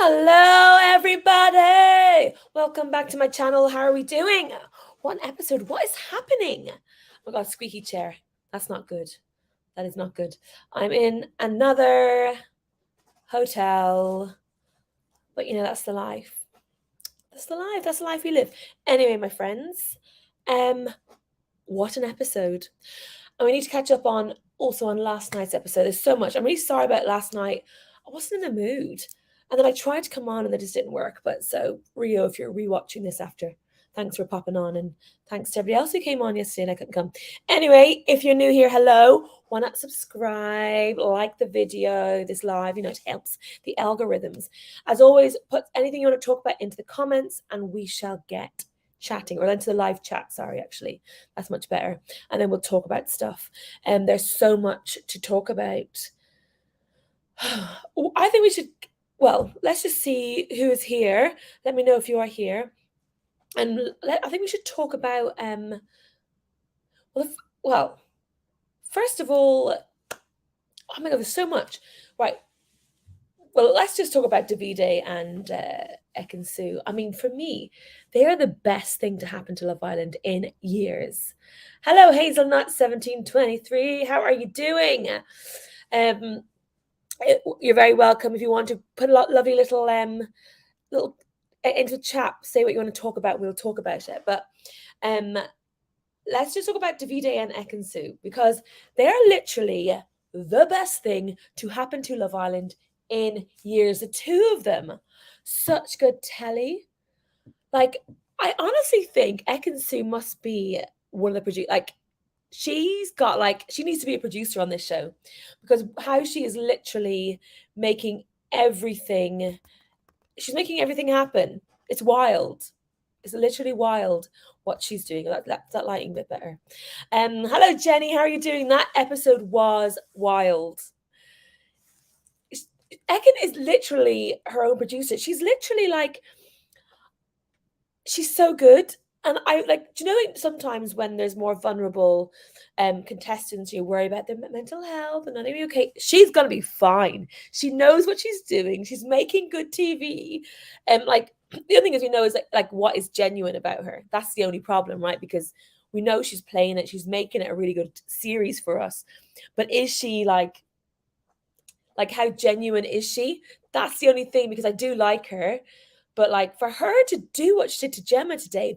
Hello, everybody! Welcome back to my channel. How are we doing? One episode. What is happening? Oh my god, squeaky chair. That's not good. That is not good. I'm in another hotel. But that's the life. That's the life. That's the life we live. Anyway, my friends, what an episode. And we need to catch up on last night's episode. There's so much. I'm really sorry about last night. I wasn't in the mood. And then I tried to come on and it just didn't work. But so, Rio, if you're rewatching this after, thanks for popping on. And thanks to everybody else who came on yesterday and I couldn't come. Anyway, if you're new here, hello. Why not subscribe, like the video, this live, it helps the algorithms. As always, put anything you want to talk about into the comments and we shall get chatting, or into the live chat, sorry, actually. That's much better. And then we'll talk about stuff. And there's so much to talk about. I think we should... Well, let's just see who is here. Let me know if you are here. And I think we should talk about, first of all, oh my God, there's so much. Right. Well, let's just talk about Davide and Ekin-Su. I mean, for me, they are the best thing to happen to Love Island in years. Hello, Hazelnut1723. How are you doing? You're very welcome. If you want to put a lovely little into the chat, say what you want to talk about, we'll talk about it. But let's just talk about Davide and Ekin-Su, because they are literally the best thing to happen to Love Island in years. The two of them, such good telly. Like, I honestly think Ekin-Su must be one of the producers. Like, she's got, she needs to be a producer on this show, because how she is literally making everything, she's making everything happen. It's wild. It's literally wild what she's doing. That lighting a bit better. Hello, Jenny. How are you doing? That episode was wild. Ekin is literally her own producer. She's literally she's so good. And I do you know, sometimes when there's more vulnerable contestants, you worry about their mental health and not even okay. She's gonna be fine. She knows what she's doing. She's making good TV. The other thing is, we know is like what is genuine about her. That's the only problem, right? Because we know she's playing it. She's making it a really good series for us. But is she like how genuine is she? That's the only thing, because I do like her. But for her to do what she did to Gemma today,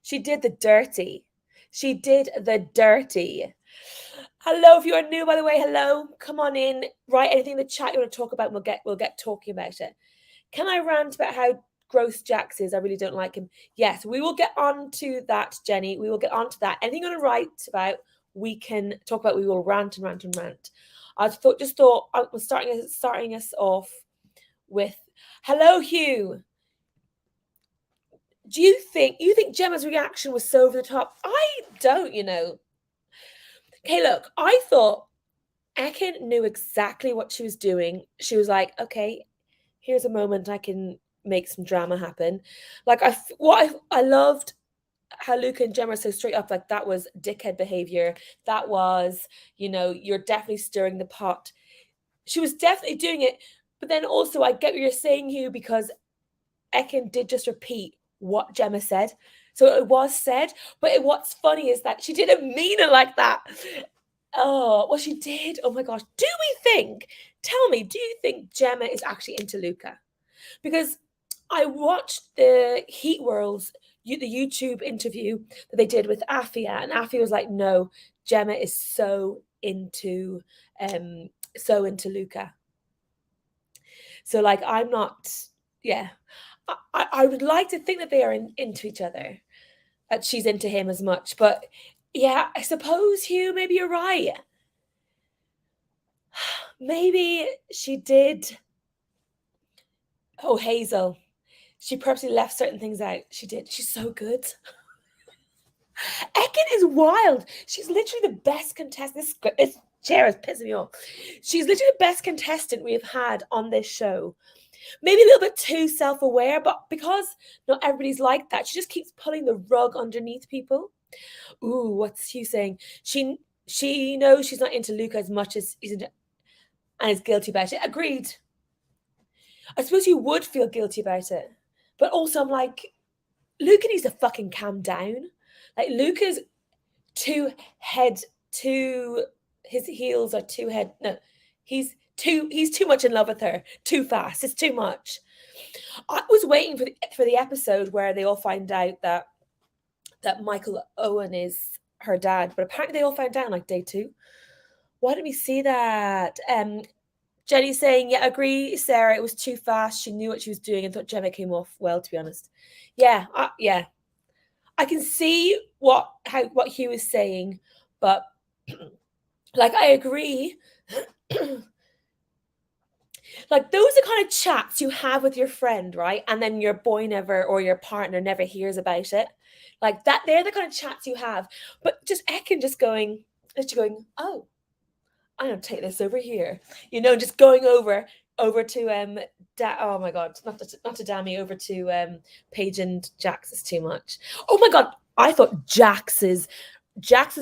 she did the dirty. She did the dirty. Hello, if you are new, by the way, hello. Come on in. Write anything in the chat you want to talk about, and we'll get talking about it. Can I rant about how gross Jax is? I really don't like him. Yes, we will get on to that, Jenny. We will get on to that. Anything you want to write about, we can talk about. We will rant and rant and rant. I thought I was starting us off with, hello, Hugh. Do you think Gemma's reaction was so over the top? I don't, Okay, look, I thought Ekin knew exactly what she was doing. She was like, okay, here's a moment I can make some drama happen. I loved how Luca and Gemma are so straight up. Like, that was dickhead behavior. That was, you're definitely stirring the pot. She was definitely doing it. But then also, I get what you're saying, Hugh, because Ekin did just repeat what Gemma said. So it was said. But what's funny is that she didn't mean it like that. Oh, well, she did. Oh my gosh. Tell me, do you think Gemma is actually into Luca? Because I watched the Heat Worlds, the YouTube interview that they did with Afia, and Afia was like, no, Gemma is so into Luca. So I'm not, yeah. I would like to think that they are into each other, that she's into him as much. But yeah, I suppose, Hugh, maybe you're right. Maybe she did. Oh, Hazel. She purposely left certain things out. She did. She's so good. Ekin is wild. She's literally the best contestant. This chair is pissing me off. She's literally the best contestant we have had on this show. Maybe a little bit too self-aware, but because not everybody's like that, she just keeps pulling the rug underneath people. Ooh, what's Hugh saying? She knows she's not into Luca as much as he's into, and is guilty about it. Agreed. I suppose you would feel guilty about it. But also I'm like, Luca needs to fucking calm down. Like Luca's his heels are too head. No, he's too much in love with her. Too fast. It's too much. I was waiting for the episode where they all find out that Michael Owen is her dad, but apparently they all found out on like day 2. Why didn't we see that? Jenny saying, yeah, agree, Sarah, it was too fast. She knew what she was doing and thought Gemma came off well, to be honest. Yeah, yeah. I can see what Hugh is saying, but like I agree. Like those are kind of chats you have with your friend, right? And then your boy never or your partner never hears about it. Like that, they're the kind of chats you have. But just Ekin just going, oh, I'm gonna take this over here. Just going over to oh my god, not to Dami, over to Paige and Jax is too much. Oh my god, I thought Jax's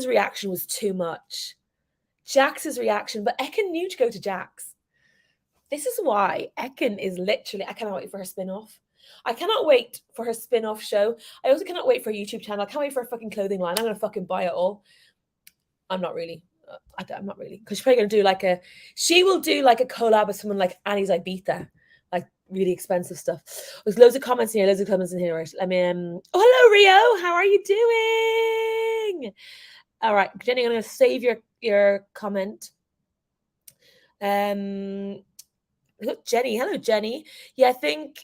reaction was too much. Jax's reaction, but Ekin knew to go to Jax. This is why Ekin is literally, I cannot wait for her spin-off. I cannot wait for her spin-off show. I also cannot wait for a YouTube channel. I can't wait for a fucking clothing line. I'm gonna fucking buy it all. I'm not really. I'm not really, because she's probably gonna do she will do like a collab with someone like Annie's Ibiza, like really expensive stuff. There's loads of comments in here, right? Let me oh, hello Rio, how are you doing? All right, Jenny, I'm gonna save your comment. Look, Jenny, hello Jenny. Yeah, I think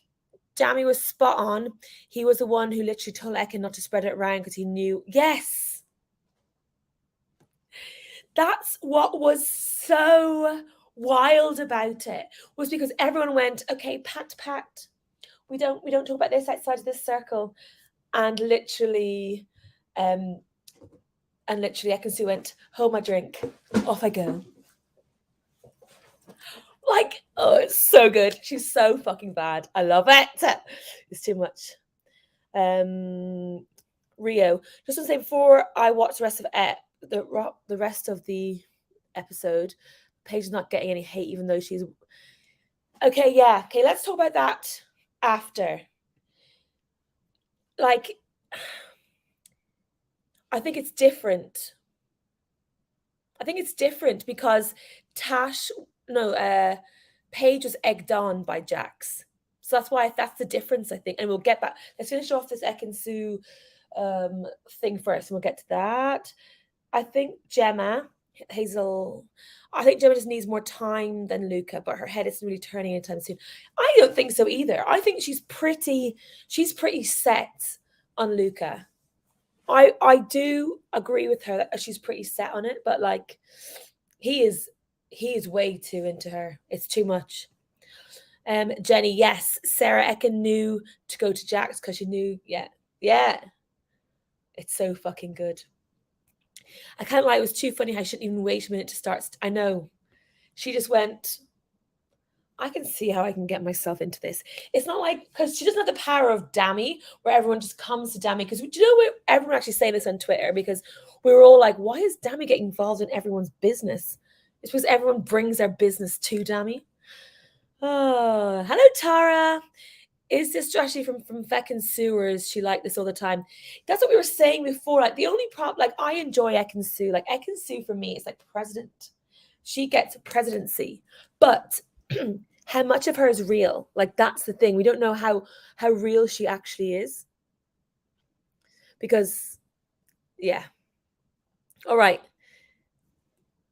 Jamie was spot on. He was the one who literally told Ekin not to spread it around because he knew. Yes. That's what was so wild about it, was because everyone went, okay, pat. We don't talk about this outside of this circle. And literally Ekin-Su went, hold my drink, off I go. Like, oh, it's so good. She's so fucking bad. I love it. It's too much. Rio, just to say, before I watch the rest of the rest of the episode, Paige is not getting any hate, even though she's okay. Yeah, okay. Let's talk about that after. Like, I think it's different. Because Paige was egged on by Jax. So that's the difference, I think. And we'll get back. Let's finish off this Ekin-Su thing first, and we'll get to that. I think Gemma just needs more time than Luca, but her head isn't really turning anytime soon. I don't think so either. I think she's pretty set on Luca. I do agree with her that she's pretty set on it, but like he is way too into her. It's too much. Jenny, yes, Sarah Ekin knew to go to Jax because she knew, yeah. It's so fucking good. I kind of like, it was too funny how she didn't even wait a minute to start. I know. She just went, I can see how I can get myself into this. It's not like, because she doesn't have the power of Dami, where everyone just comes to Dami. Because do you know what? Everyone actually saying this on Twitter, because we were all like, why is Dami getting involved in everyone's business? It's because everyone brings their business to Dami. Oh, hello, Tara. Is this strategy from Ekin-Su, or is she like this all the time? That's what we were saying before. Like, the only problem, like, I enjoy Ekin-Su. Like, Ekin-Su for me is like president. She gets presidency. But how much of her is real? Like, that's the thing. We don't know how real she actually is. Because, yeah. All right.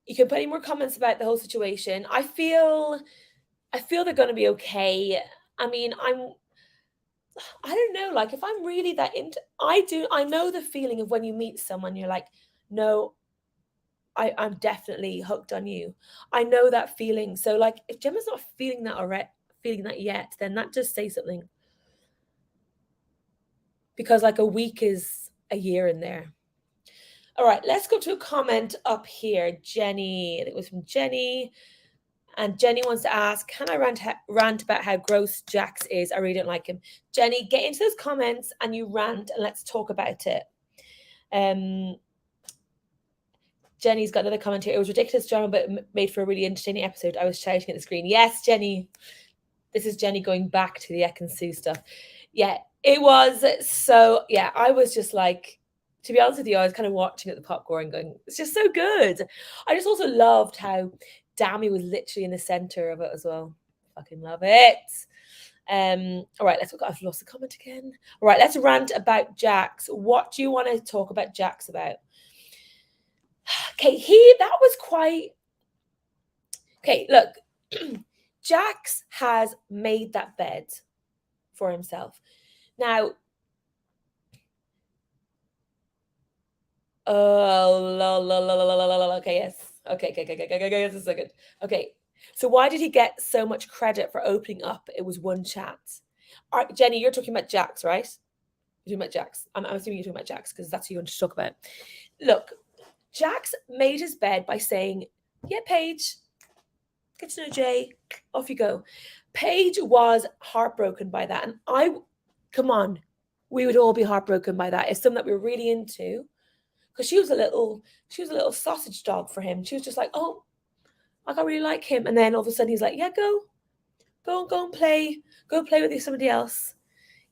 You can put any more comments about the whole situation. I feel they're going to be okay. I mean, I don't know, like, if I'm really that into, I know the feeling of when you meet someone, you're like, no, I'm definitely hooked on you. I know that feeling. So, like, if Gemma's not feeling that yet, then that just says something. Because, like, a week is a year in there. All right, let's go to a comment up here. Jenny, it was from Jenny. And Jenny wants to ask, can I rant about how gross Jax is? I really don't like him. Jenny, get into those comments and you rant and let's talk about it. Jenny's got another comment here. It was ridiculous drama, but made for a really entertaining episode. I was shouting at the screen. Yes, Jenny. This is Jenny going back to the Ekin-Su stuff. Yeah, it was so, yeah, I was just like, to be honest with you, I was kind of watching at the popcorn going, it's just so good. I just also loved how Dami was literally in the center of it as well. Fucking love it. All right, I've lost the comment again. All right, let's rant about Jax. What do you want to talk about Jax about? Okay, that was quite, okay, look, Jax has made that bed for himself. Now, okay, yes. Okay, this is so good. Okay, so why did he get so much credit for opening up? It was one chat. All right, Jenny, you're talking about Jax, right? You're talking about Jax. I'm assuming you're talking about Jax because that's who you want to talk about. Look, Jax made his bed by saying, yeah, Paige, get to know Jay, off you go. Paige was heartbroken by that. And come on, we would all be heartbroken by that. It's something that we were really into. Because she was a little sausage dog for him. She was just like, oh, I really like him. And then all of a sudden he's like, yeah, go and play. Go play with somebody else.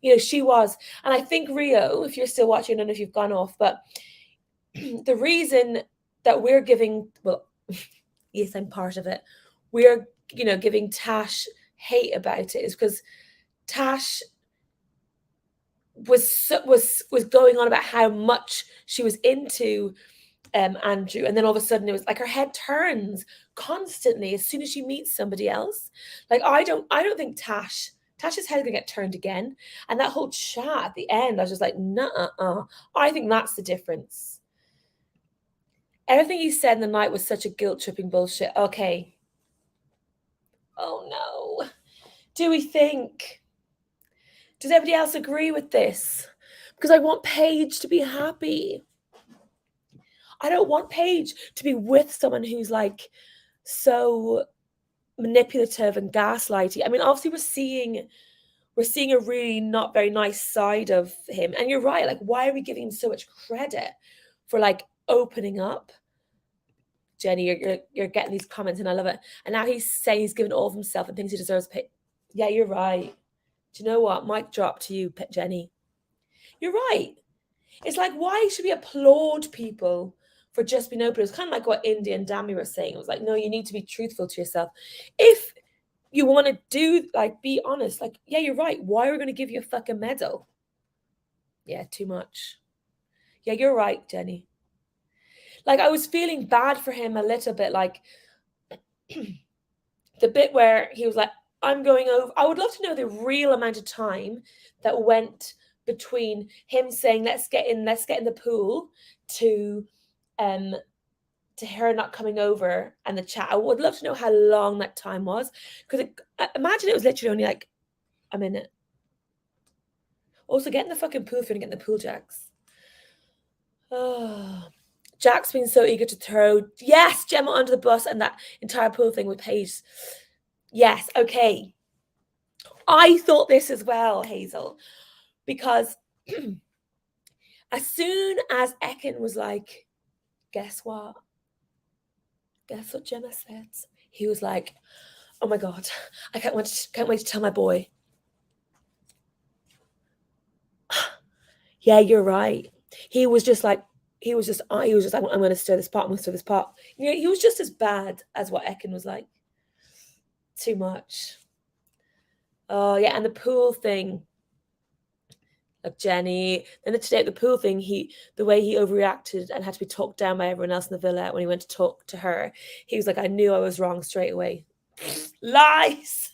You know, she was. And I think Rio, if you're still watching, I don't know if you've gone off, but the reason that we're giving, well, yes, I'm part of it. We're, giving Tash hate about it is because Tash was going on about how much she was into Andrew, and then all of a sudden it was like her head turns constantly as soon as she meets somebody else. Like I don't think Tasha's head gonna get turned again. And that whole chat at the end, I was just like, nah. I think that's the difference. Everything he said in the night was such a guilt-tripping bullshit. Okay. Oh no. Do we think? Does everybody else agree with this? Because I want Paige to be happy. I don't want Paige to be with someone who's like so manipulative and gaslighty. I mean, obviously we're seeing a really not very nice side of him. And you're right, like, why are we giving him so much credit for like opening up? Jenny, you're getting these comments and I love it. And now he's saying he's given all of himself and thinks he deserves pay. Yeah, you're right. Do you know what? Mic drop to you, Jenny. You're right. It's like, why should we applaud people for just being open? It was kind of like what Indy and Dami were saying. It was like, no, you need to be truthful to yourself. If you want to be honest, like, yeah, you're right. Why are we going to give you a fucking medal? Yeah, too much. Yeah, you're right, Jenny. Like, I was feeling bad for him a little bit, like, the bit where he was like, I'm going over. I would love to know the real amount of time that went between him saying, let's get in the pool to her not coming over and the chat. I would love to know how long that time was. Because imagine it was literally only like a minute. Also, get in the fucking pool if you're going to get in the pool, Jax. Oh. Jack's been so eager to throw, yes, Gemma under the bus and that entire pool thing with Paige. Yes, okay. I thought this as well, Hazel, because as soon as Ekin was like, guess what? Guess what Gemma said? He was like, oh my God, I can't wait to tell my boy. Yeah, you're right. He was just like, I'm going to stir this pot. I'm going to stir this pot. You know, he was just as bad as what Ekin was like. Too much. Oh, yeah. And the pool thing. Like Jenny. Then today at the pool thing, the way he overreacted and had to be talked down by everyone else in the villa when he went to talk to her. He was like, I knew I was wrong straight away. Lies.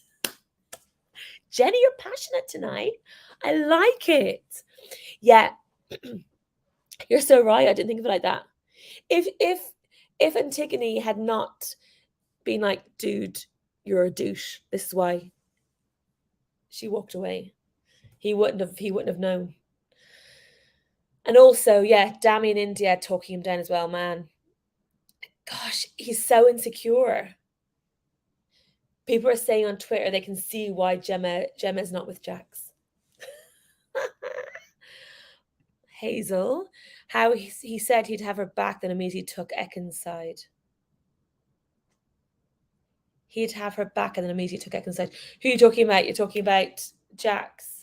Jenny, you're passionate tonight. I like it. Yeah. You're so right. I didn't think of it like that. If Antigone had not been like, dude, you're a douche, this is why she walked away, he wouldn't have known. And also, yeah, Dami and India talking him down as well, man. Gosh, he's so insecure. People are saying on Twitter they can see why Gemma's not with Jax. Hazel, how he said he'd have her back, then immediately took Ekin's side. he'd have her back, and then immediately took Ekin side. Who are you talking about? You're talking about Jax.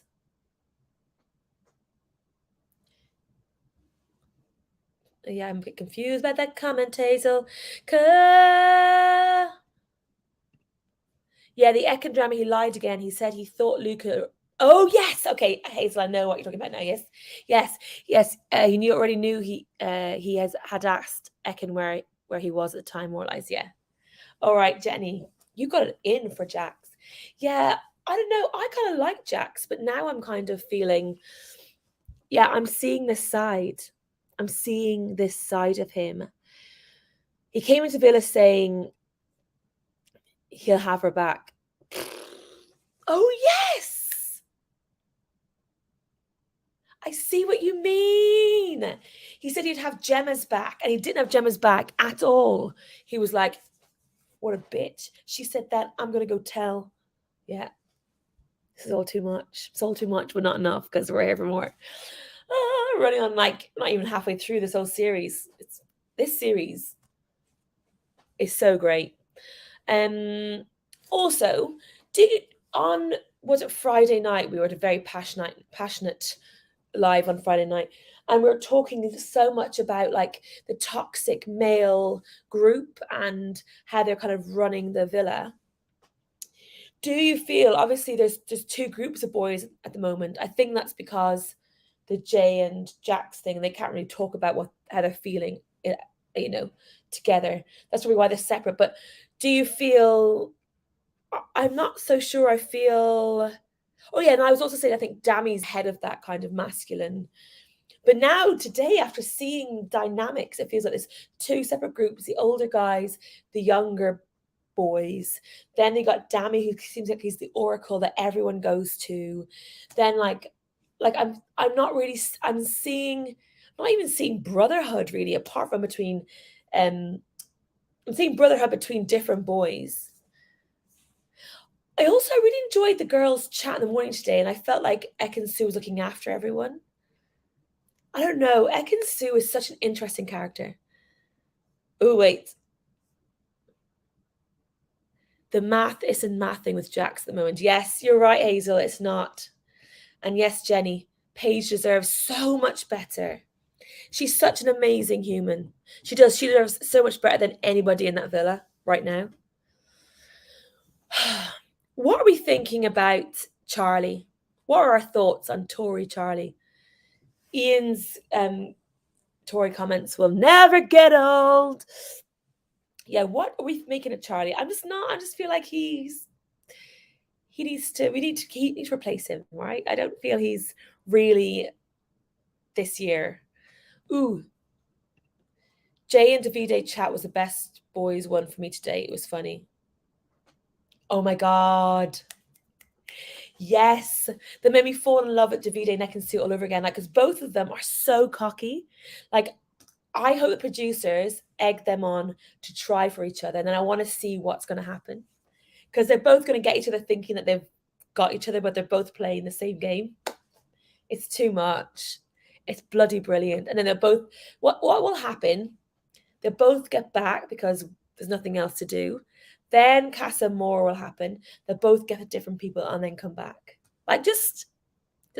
Yeah, I'm a bit confused by that comment, Hazel. Yeah, the Ekin drama, he lied again. He said he thought Luca. Oh yes, okay, Hazel, I know what you're talking about now. Yes. He already knew he had asked Ekin where he was at the time, more or less. Yeah. All right, Jenny, you got it in for Jax. Yeah, I don't know. I kind of like Jax, but now I'm kind of feeling. Yeah, I'm seeing this side. I'm seeing this side of him. He came into Villa saying he'll have her back. Oh yes. I see what you mean. He said he'd have Gemma's back, and he didn't have Gemma's back at all. He was like, what a bitch. She said that, I'm going to go tell. Yeah. This is all too much. It's all too much, but not enough, because we're here for more. Running on like not even halfway through this whole series. This series is so great. Also, was it Friday night? We were at a very passionate live on Friday night, and we were talking so much about like the toxic male group and how they're kind of running the villa. Do you feel, obviously there's two groups of boys at the moment? I think that's because the Jay and Jax thing, they can't really talk about how they're feeling, together. That's probably why they're separate. But do you feel? I'm not so sure. I feel. Oh yeah, and I was also saying I think Dami's head of that kind of masculine. But now today, after seeing dynamics, it feels like there's two separate groups: the older guys, the younger boys. Then they got Dami, who seems like he's the oracle that everyone goes to. Then I'm not really. I'm not even seeing brotherhood really, apart from between. I'm seeing brotherhood between different boys. I also really enjoyed the girls' chat in the morning today, and I felt like Ekin-Su was looking after everyone. I don't know. Ekin-Su is such an interesting character. Oh, wait. The math isn't mathing with Jax at the moment. Yes, you're right, Hazel. It's not. And yes, Jenny, Paige deserves so much better. She's such an amazing human. She does. She deserves so much better than anybody in that villa right now. What are we thinking about Charlie? What are our thoughts on Tory Charlie? Ian's Tory comments will never get old. Yeah, what are we making of Charlie? I just feel like we need to replace him, right? I don't feel he's really this year. Ooh. Jay and Davide chat was the best boys one for me today. It was funny. Oh my God. Yes. That made me fall in love with Davide and Ekin-Su all over again. Like, because both of them are so cocky. Like, I hope the producers egg them on to try for each other. And then I want to see what's going to happen. Because they're both going to get each other thinking that they've got each other, but they're both playing the same game. It's too much. It's bloody brilliant. And then they're both, what will happen? They'll both get back because there's nothing else to do. Then Casa More will happen. They'll both get different people and then come back. Like, just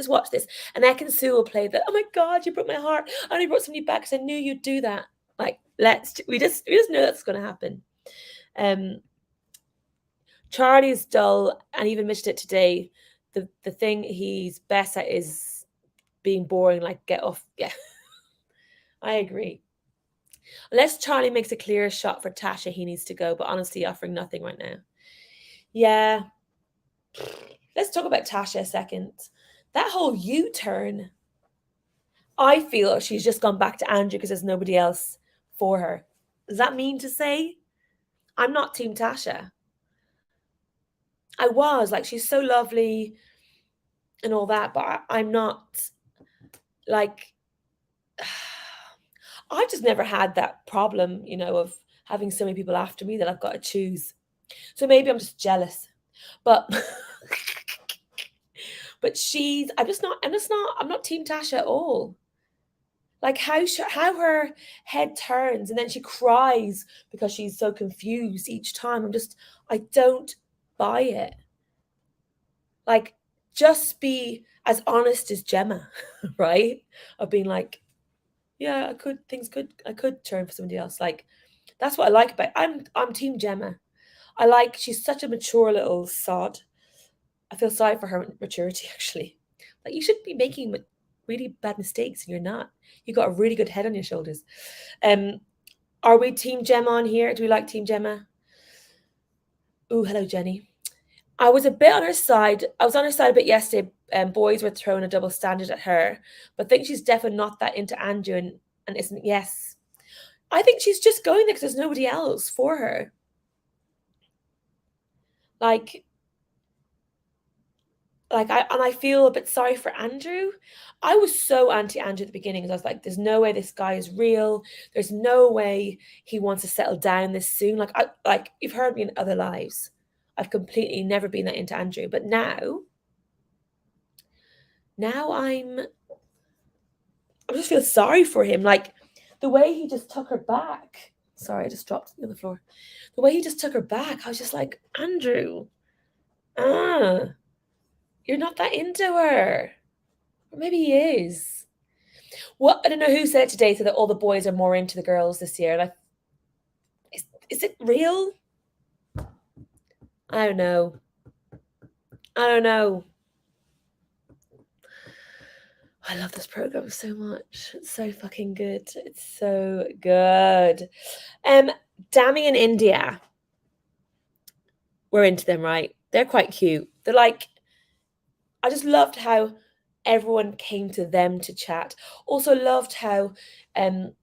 watch this. And Ekin-Su will play oh my God, you broke my heart. I only brought somebody back because I knew you'd do that. Like, we just know that's going to happen. Charlie's dull, and even mentioned it today. The thing he's best at is being boring, like get off. Yeah. I agree. Unless Charlie makes a clear shot for Tasha, he needs to go, but honestly offering nothing right now. Yeah. Let's talk about Tasha a second. That whole U-turn. I feel she's just gone back to Andrew because there's nobody else for her. Does that mean to say? I'm not Team Tasha. I was, like, she's so lovely and all that, but I'm not, like, I've just never had that problem, of having so many people after me that I've got to choose. So maybe I'm just jealous. But but I'm not Team Tasha at all. Like how her head turns and then she cries because she's so confused each time. I don't buy it. Like, just be as honest as Gemma, right? Of being like, yeah, I could turn for somebody else. Like, that's what I like about. I'm Team Gemma. She's such a mature little sod. I feel sorry for her maturity actually. Like, you should be making really bad mistakes and you're not. You got a really good head on your shoulders. Um, are we Team Gemma on here? Do we like Team Gemma? Ooh, hello Jenny. I was a bit on her side. I was on her side a bit yesterday. Boys were throwing a double standard at her, but I think she's definitely not that into Andrew and isn't. Yes, I think she's just going there because there's nobody else for her. Like, I feel a bit sorry for Andrew. I was so anti Andrew at the beginning because I was like, "There's no way this guy is real. There's no way he wants to settle down this soon." Like you've heard me in other lives. I've completely never been that into Andrew, but now I just feel sorry for him. Like, the way he just took her back. Sorry, I just dropped on the floor. The way he just took her back, I was just like, Andrew, ah, you're not that into her. Or maybe he is. What, I don't know who said it today, so that all the boys are more into the girls this year. Like, is it real? I don't know. I don't know. I love this program so much. It's so fucking good. It's so good. Dami in India. We're into them, right? They're quite cute. They're like, I just loved how everyone came to them to chat. Also loved how Paige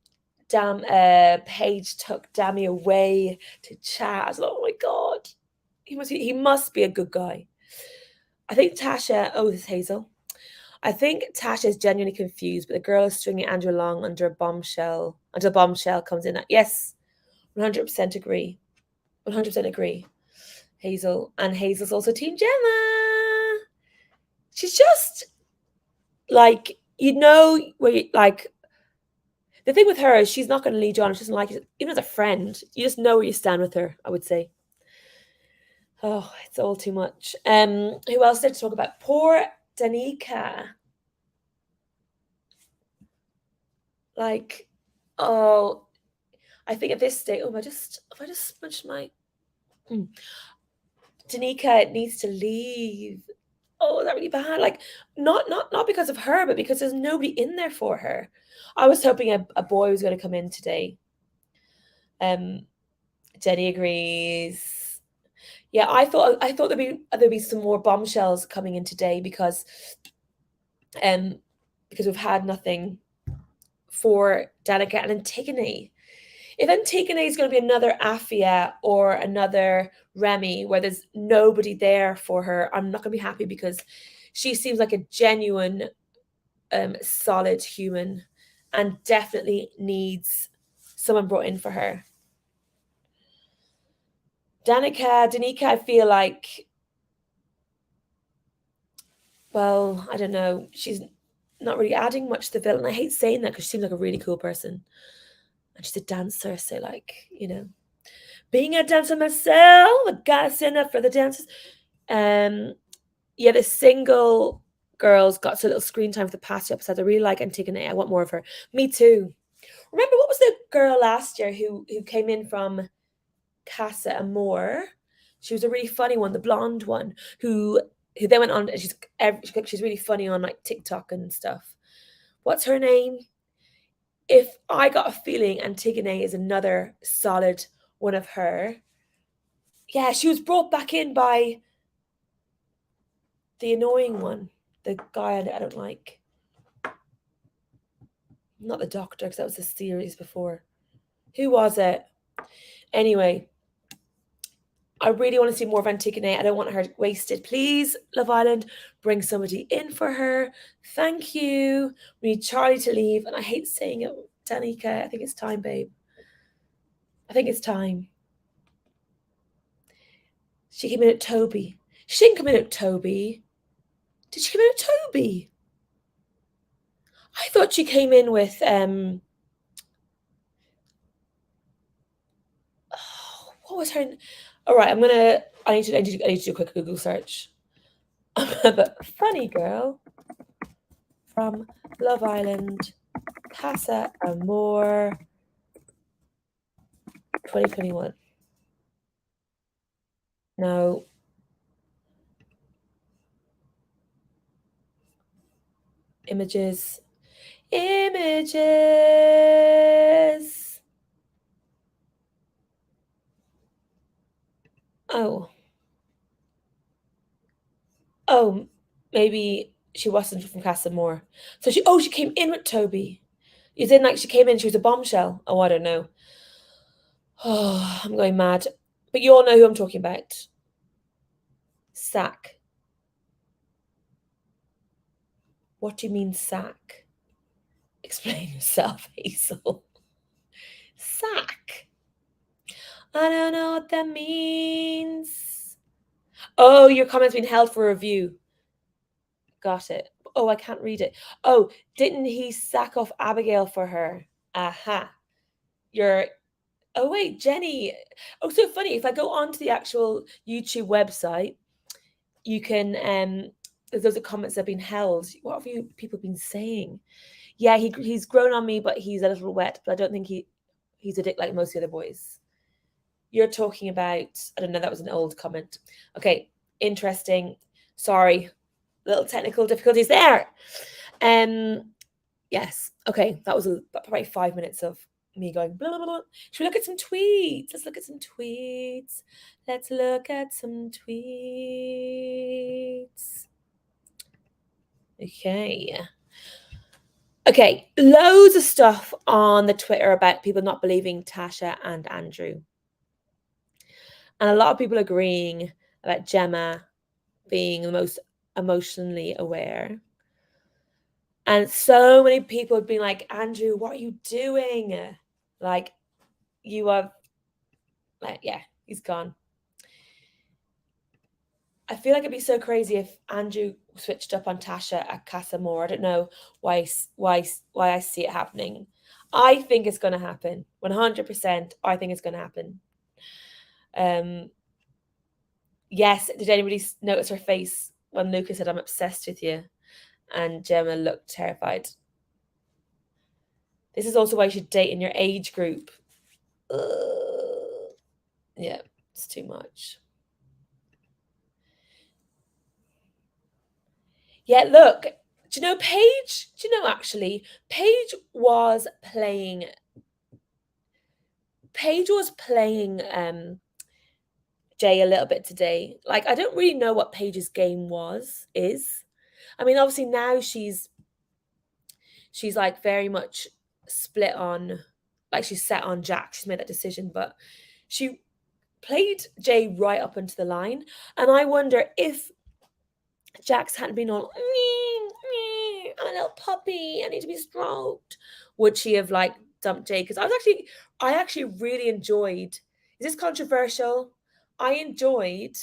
took Dami away to chat. I was like, oh my god, he must be a good guy. I think Tasha. Oh, this is Hazel. I think Tasha is genuinely confused, but the girl is stringing Andrew along under a bombshell until a bombshell comes in. Yes, 100% agree. 100% agree. Hazel, and Hazel's also Team Gemma. She's just like, where you, like, the thing with her is she's not going to lead you on. She doesn't like it. Even as a friend, you just know where you stand with her, I would say. Oh, it's all too much. Who else did to talk about? Poor Danica. Like, oh, I think at this stage, if I just smudged my Danica needs to leave. Oh, is that really bad? Like, not because of her, but because there's nobody in there for her. I was hoping a boy was going to come in today. Jenny agrees. Yeah, I thought there'd be some more bombshells coming in today because we've had nothing for Danica and Antigone. If Antigone is going to be another Afia or another Remy where there's nobody there for her, I'm not going to be happy because she seems like a genuine, solid human and definitely needs someone brought in for her. Danica, I feel like, well, I don't know. She's not really adding much to the villain. I hate saying that because she seems like a really cool person. And she's a dancer, so like, being a dancer myself, I gotta stand up for the dancers. Yeah, the single girls got so little screen time for the past two episodes. I really like Antigone. I want more of her. Me too. Remember, what was the girl last year who came in from Casa Amor? She was a really funny one, the blonde one, who then went on. She's really funny on like TikTok and stuff. What's her name? If I got a feeling Antigone is another solid one of her. Yeah, she was brought back in by the annoying one, the guy I don't like. Not the doctor, because that was the series before. Who was it? Anyway, I really want to see more of Antigone. I don't want her wasted. Please, Love Island, bring somebody in for her. Thank you. We need Charlie to leave, and I hate saying it, Danica. I think it's time, babe. I think it's time. She came in at Toby. She didn't come in at Toby. Did she come in at Toby? I thought she came in with what was her? All right, I need to do a quick Google search. But funny girl from Love Island, Casa Amor, 2021. No. Images. Images. Oh. Oh, maybe she wasn't from Casa Amor. So she came in with Toby. You didn't like she came in, she was a bombshell. Oh, I don't know. Oh, I'm going mad. But you all know who I'm talking about. Sack. What do you mean sack? Explain yourself, Hazel. Sack. I don't know what that means. Oh, your comment's been held for review. Got it. Oh, I can't read it. Oh, didn't he sack off Abigail for her? Aha. You're Oh wait, Jenny. Oh, so funny. If I go onto the actual YouTube website, you can those are comments that have been held. What have you people been saying? Yeah, he's grown on me, but he's a little wet. But I don't think he's a dick like most of the other boys. You're talking about, I don't know, that was an old comment. Okay, interesting. Sorry, little technical difficulties there. Yes. Okay, that was probably 5 minutes of me going blah, blah, blah. Should we look at some tweets? Let's look at some tweets. Let's look at some tweets. Okay. Okay, loads of stuff on the Twitter about people not believing Tasha and Andrew. And a lot of people agreeing about Gemma being the most emotionally aware. And so many people have been like, Andrew, what are you doing? Like, you have, like, yeah, he's gone. I feel like it'd be so crazy if Andrew switched up on Tasha at Casa Amor. I don't know why I see it happening. I think it's going to happen. 100%. I think it's going to happen. Yes. Did anybody notice her face when Luca said, "I'm obsessed with you"? And Gemma looked terrified. This is also why you should date in your age group. Yeah, it's too much. Yeah, look, do you know Paige? Do you know actually? Paige was playing Jay a little bit today. Like, I don't really know what Paige's game is. I mean, obviously now she's like very much split on, like she's set on Jack. She's made that decision, but she played Jay right up into the line. And I wonder if Jax hadn't been all, I'm a little puppy, I need to be stroked, would she have like dumped Jay? Because I actually really enjoyed, is this controversial? I enjoyed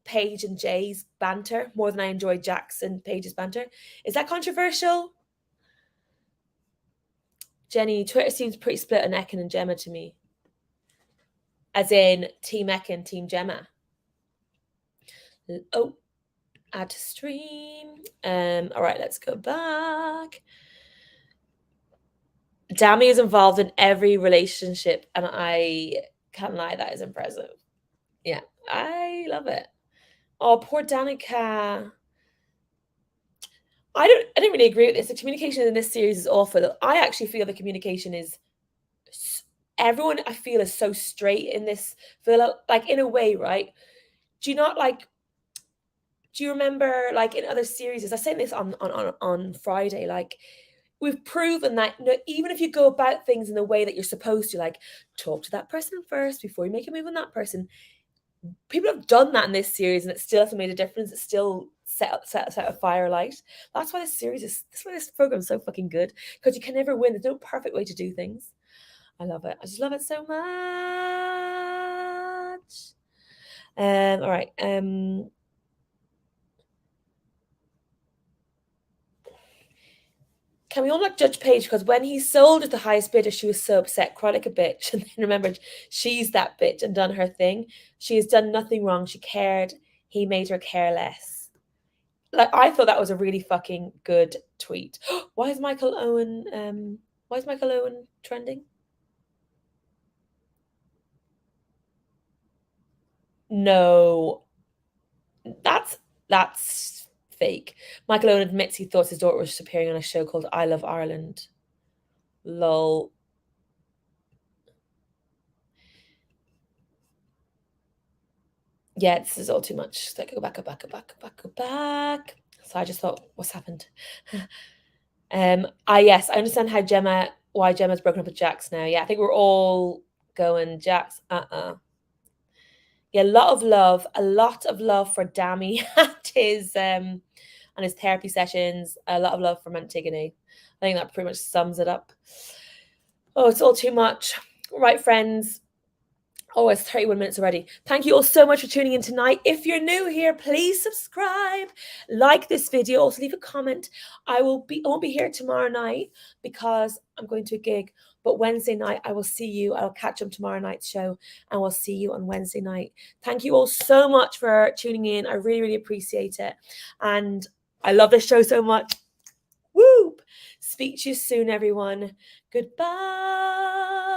Paige and Jay's banter more than I enjoyed Jax and Paige's banter. Is that controversial? Jenny, Twitter seems pretty split on Ekin and Gemma to me. As in Team Ekin, Team Gemma. Oh, add to stream. All right, let's go back. Dami is involved in every relationship, and I can't lie, that is impressive. Yeah, I love it. Oh, poor Danica. I didn't really agree with this. The communication in this series is awful. I actually feel the communication is, everyone I feel is so straight in this. Feel like, in a way, right? Do you remember, like, in other series? I was saying this on Friday, like, we've proven that, even if you go about things in the way that you're supposed to, like, talk to that person first before you make a move on that person. People have done that in this series, and it still hasn't made a difference. It still set a fire light. That's why that's why this program is so fucking good, because you can never win. There's no perfect way to do things. I love it. I just love it so much. All right. can we all not judge Paige? Because when he sold it the highest bidder, she was so upset, cried like a bitch, and then remembered she's that bitch and done her thing. She has done nothing wrong. She cared. He made her care less. Like, I thought that was a really fucking good tweet. Why is Michael Owen trending? No, that's fake. Michael Owen admits he thought his daughter was appearing on a show called I Love Ireland. Lol. Yeah, this is all too much. So I go back. So I just thought, what's happened? Yes, I understand why Gemma's broken up with Jax now. Yeah, I think we're all going Jax. Yeah, a lot of love for Dami and his therapy sessions. A lot of love from Antigone. I think that pretty much sums it up. Oh, it's all too much. Right, friends. Oh, it's 31 minutes already. Thank you all so much for tuning in tonight. If you're new here, please subscribe, like this video, also leave a comment. I won't be here tomorrow night because I'm going to a gig. But Wednesday night, I will see you. I'll catch up tomorrow night's show and we'll see you on Wednesday night. Thank you all so much for tuning in. I really, really appreciate it. And I love this show so much. Woo! Speak to you soon, everyone. Goodbye.